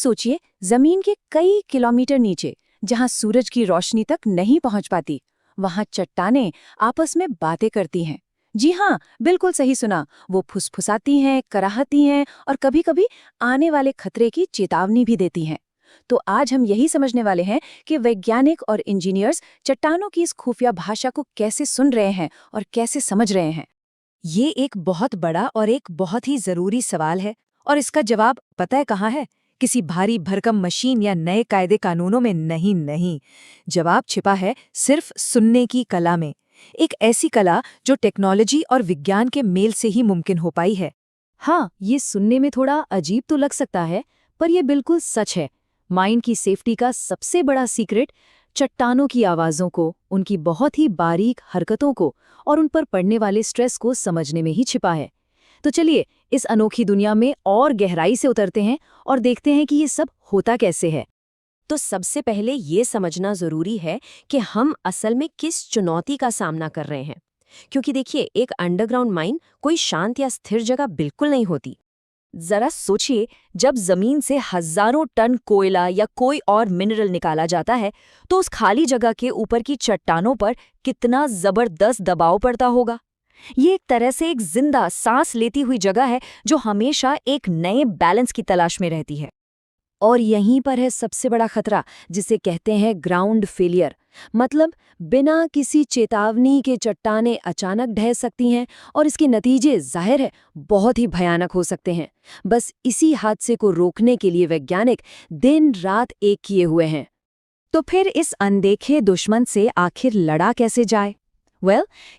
सोचिए, जमीन के कई किलोमीटर नीचे, जहां सूरज की रोशनी तक नहीं पहुंच पाती, वहां चट्टानें आपस में बातें करती हैं। जी हाँ, बिल्कुल सही सुना। वो फुसफुसाती हैं, कराहती हैं और कभी-कभी आने वाले खतरे की चेतावनी भी देती हैं। तो आज हम यही समझने वाले हैं कि वैज्ञानिक और इंजीनियर्स चट्टानों की इस खुफिया भाषा को कैसे सुन रहे हैं और कैसे समझ रहे हैं। ये एक बहुत बड़ा और एक बहुत ही जरूरी सवाल है, और इसका जवाब पता है कहाँ है? किसी भारी भरकम मशीन या नए कायदे कानूनों में नहीं। जवाब छिपा है सिर्फ सुनने की कला में। एक ऐसी कला जो टेक्नोलॉजी और विज्ञान के मेल से ही मुमकिन हो पाई है। हाँ, ये सुनने में थोड़ा अजीब तो लग सकता है, पर यह बिल्कुल सच है। माइंड की सेफ्टी का सबसे बड़ा सीक्रेट चट्टानों की आवाज़ों को, उनकी बहुत ही बारीक हरकतों को और उन पर पड़ने वाले स्ट्रेस को समझने में ही छिपा है। तो चलिए, इस अनोखी दुनिया में और गहराई से उतरते हैं और देखते हैं कि ये सब होता कैसे है। तो सबसे पहले ये समझना जरूरी है कि हम असल में किस चुनौती का सामना कर रहे हैं। क्योंकि देखिए, एक अंडरग्राउंड माइन कोई शांत या स्थिर जगह बिल्कुल नहीं होती। जरा सोचिए, जब जमीन से हजारों टन कोयला या कोई और मिनरल निकाला जाता है, तो उस खाली जगह के ऊपर की चट्टानों पर कितना जबरदस्त दबाव पड़ता होगा। ये एक तरह से एक जिंदा सांस लेती हुई जगह है जो हमेशा एक नए बैलेंस की तलाश में रहती है। और यहीं पर है सबसे बड़ा खतरा, जिसे कहते हैं ग्राउंड फेलियर। मतलब बिना किसी चेतावनी के चट्टानें अचानक ढह सकती हैं और इसके नतीजे जाहिर है बहुत ही भयानक हो सकते हैं। बस इसी हादसे को रोकने के लिए वैज्ञानिक दिन रात एक किए हुए हैं। तो फिर इस अनदेखे दुश्मन से आखिर लड़ा कैसे जाए?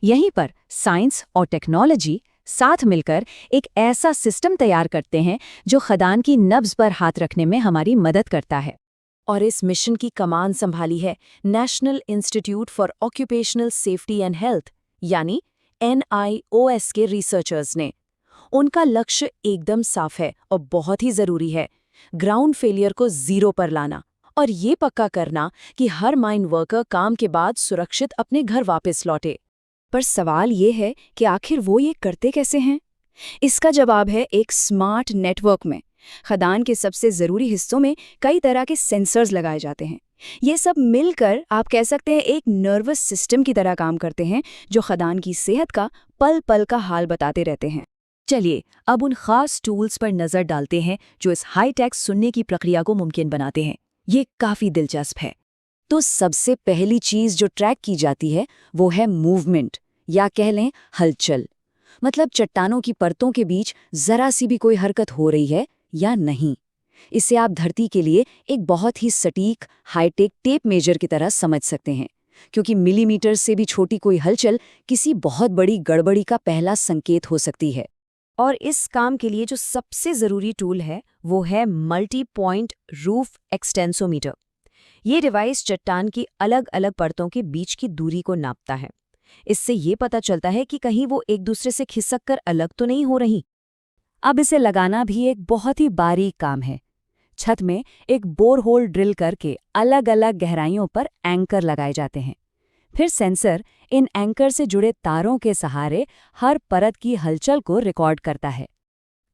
यहीं पर साइंस और टेक्नोलॉजी साथ मिलकर एक ऐसा सिस्टम तैयार करते हैं जो खदान की नब्ज पर हाथ रखने में हमारी मदद करता है। और इस मिशन की कमान संभाली है national institute for occupational safety and health, यानी NIOS के रिसर्चर्स ने। उनका लक्ष्य एकदम साफ है और बहुत ही जरूरी है, ग्राउंड फेलियर को जीरो पर लाना और ये पक्का करना कि हर माइन वर्कर काम के बाद सुरक्षित अपने घर वापस लौटे। पर सवाल ये है कि आखिर वो ये करते कैसे हैं? इसका जवाब है एक स्मार्ट नेटवर्क में। खदान के सबसे ज़रूरी हिस्सों में कई तरह के सेंसर्स लगाए जाते हैं। ये सब मिलकर आप कह सकते हैं एक नर्वस सिस्टम की तरह काम करते हैं, जो खदान की सेहत का पल पल का हाल बताते रहते हैं। चलिए, अब उन खास टूल्स पर नज़र डालते हैं जो इस हाईटेक सुनने की प्रक्रिया को मुमकिन बनाते हैं। ये काफ़ी दिलचस्प है। तो सबसे पहली चीज़ जो ट्रैक की जाती है वो है मूवमेंट, या कह लें हलचल। मतलब चट्टानों की परतों के बीच जरा सी भी कोई हरकत हो रही है या नहीं। इसे आप धरती के लिए एक बहुत ही सटीक हाईटेक टेप मेजर की तरह समझ सकते हैं, क्योंकि मिलीमीटर से भी छोटी कोई हलचल किसी बहुत बड़ी गड़बड़ी का पहला संकेत हो सकती है। और इस काम के लिए जो सबसे ज़रूरी टूल है वो है मल्टी पॉइंट रूफ एक्सटेंसोमीटर। ये डिवाइस चट्टान की अलग अलग परतों के बीच की दूरी को नापता है। इससे ये पता चलता है कि कहीं वो एक दूसरे से खिसक कर अलग तो नहीं हो रही। अब इसे लगाना भी एक बहुत ही बारीक काम है। छत में एक बोरहोल ड्रिल करके अलग अलग गहराइयों पर एंकर लगाए जाते हैं। फिर सेंसर इन एंकर से जुड़े तारों के सहारे हर परत की हलचल को रिकॉर्ड करता है।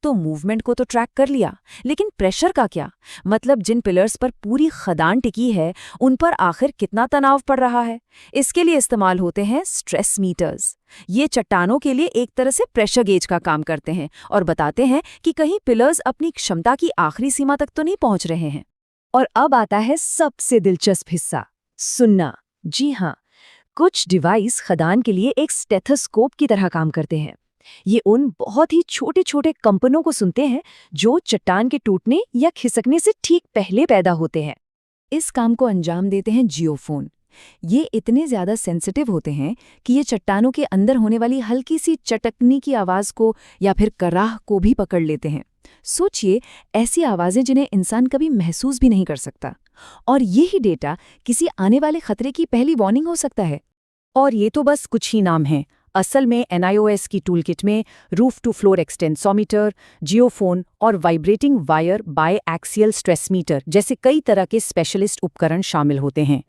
तो मूवमेंट को तो ट्रैक कर लिया, लेकिन प्रेशर का क्या? मतलब जिन पिलर्स पर पूरी खदान टिकी है, उन पर आखिर कितना तनाव पड़ रहा है? इसके लिए इस्तेमाल होते हैं स्ट्रेस मीटर्स। ये चट्टानों के लिए एक तरह से प्रेशर गेज का काम करते हैं और बताते हैं कि कहीं पिलर्स अपनी क्षमता की आखिरी सीमा तक तो नहीं पहुंच रहे हैं। और अब आता है सबसे दिलचस्प हिस्सा, सुनना। जी हाँ, कुछ डिवाइस खदान के लिए एक स्टेथोस्कोप की तरह काम करते हैं। ये उन बहुत ही छोटे छोटे कंपनों को सुनते हैं जो चट्टान के टूटने या खिसकने से ठीक पहले पैदा होते हैं। इस काम को अंजाम देते हैं जियोफोन। ये इतने ज़्यादा सेंसिटिव होते हैं कि ये चट्टानों के अंदर होने वाली हल्की सी चटकने की आवाज़ को या फिर कराह को भी पकड़ लेते हैं। सोचिए, ऐसी आवाज़ें जिन्हें इंसान कभी महसूस भी नहीं कर सकता। और यही डेटा किसी आने वाले खतरे की पहली वार्निंग हो सकता है। और ये तो बस कुछ ही नाम हैं। असल में NIOS की टूलकिट में roof to floor extensometer, geophone और vibrating wire biaxial stress meter जैसे कई तरह के स्पेशलिस्ट उपकरण शामिल होते हैं।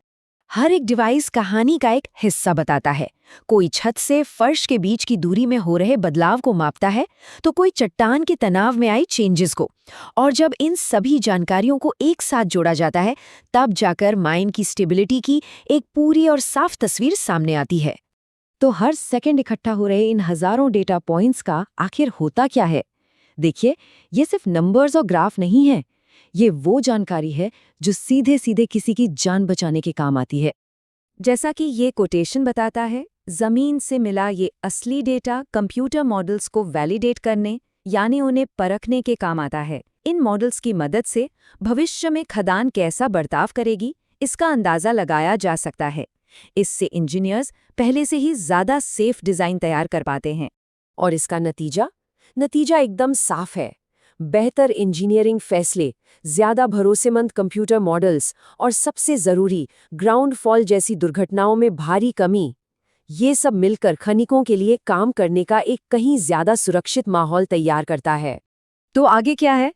हर एक डिवाइस कहानी का एक हिस्सा बताता है। कोई छत से फर्श के बीच की दूरी में हो रहे बदलाव को मापता है, तो कोई चट्टान के तनाव में आई चेंजेस को। और जब इन सभी जानकारियों को एक साथ जोड़ा जाता है, तब जाकर माइन की स्टेबिलिटी की एक पूरी और साफ तस्वीर सामने आती है। तो हर सेकंड इकट्ठा हो रहे इन हजारों डेटा पॉइंट्स का आखिर होता क्या है? देखिए, ये सिर्फ नंबर्स और ग्राफ नहीं है। ये वो जानकारी है जो सीधे सीधे किसी की जान बचाने के काम आती है। जैसा कि ये कोटेशन बताता है, जमीन से मिला ये असली डेटा कंप्यूटर मॉडल्स को वैलिडेट करने यानी उन्हें परखने के काम आता है। इन मॉडल्स की मदद से भविष्य में खदान कैसा बर्ताव करेगी, इसका अंदाजा लगाया जा सकता है। इससे इंजीनियर्स पहले से ही ज्यादा सेफ डिजाइन तैयार कर पाते हैं। और इसका नतीजा एकदम साफ है। बेहतर इंजीनियरिंग फैसले, ज्यादा भरोसेमंद कंप्यूटर मॉडल्स और सबसे जरूरी ग्राउंड फॉल जैसी दुर्घटनाओं में भारी कमी। ये सब मिलकर खनिकों के लिए काम करने का एक कहीं ज्यादा सुरक्षित माहौल तैयार करता है। तो आगे क्या है?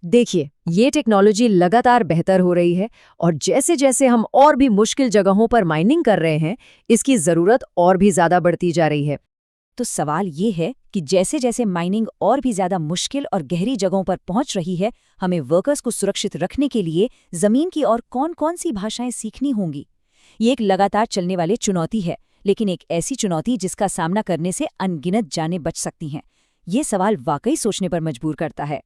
देखिए, ये टेक्नोलॉजी लगातार बेहतर हो रही है और जैसे जैसे हम और भी मुश्किल जगहों पर माइनिंग कर रहे हैं, इसकी ज़रूरत और भी ज़्यादा बढ़ती जा रही है। तो सवाल ये है कि जैसे जैसे माइनिंग और भी ज्यादा मुश्किल और गहरी जगहों पर पहुंच रही है, हमें वर्कर्स को सुरक्षित रखने के लिए जमीन की और कौन-कौन सी भाषाएं सीखनी होंगी। ये एक लगातार चलने वाली चुनौती है, लेकिन एक ऐसी चुनौती जिसका सामना करने से अनगिनत जानें बच सकती हैं। ये सवाल वाकई सोचने पर मजबूर करता है।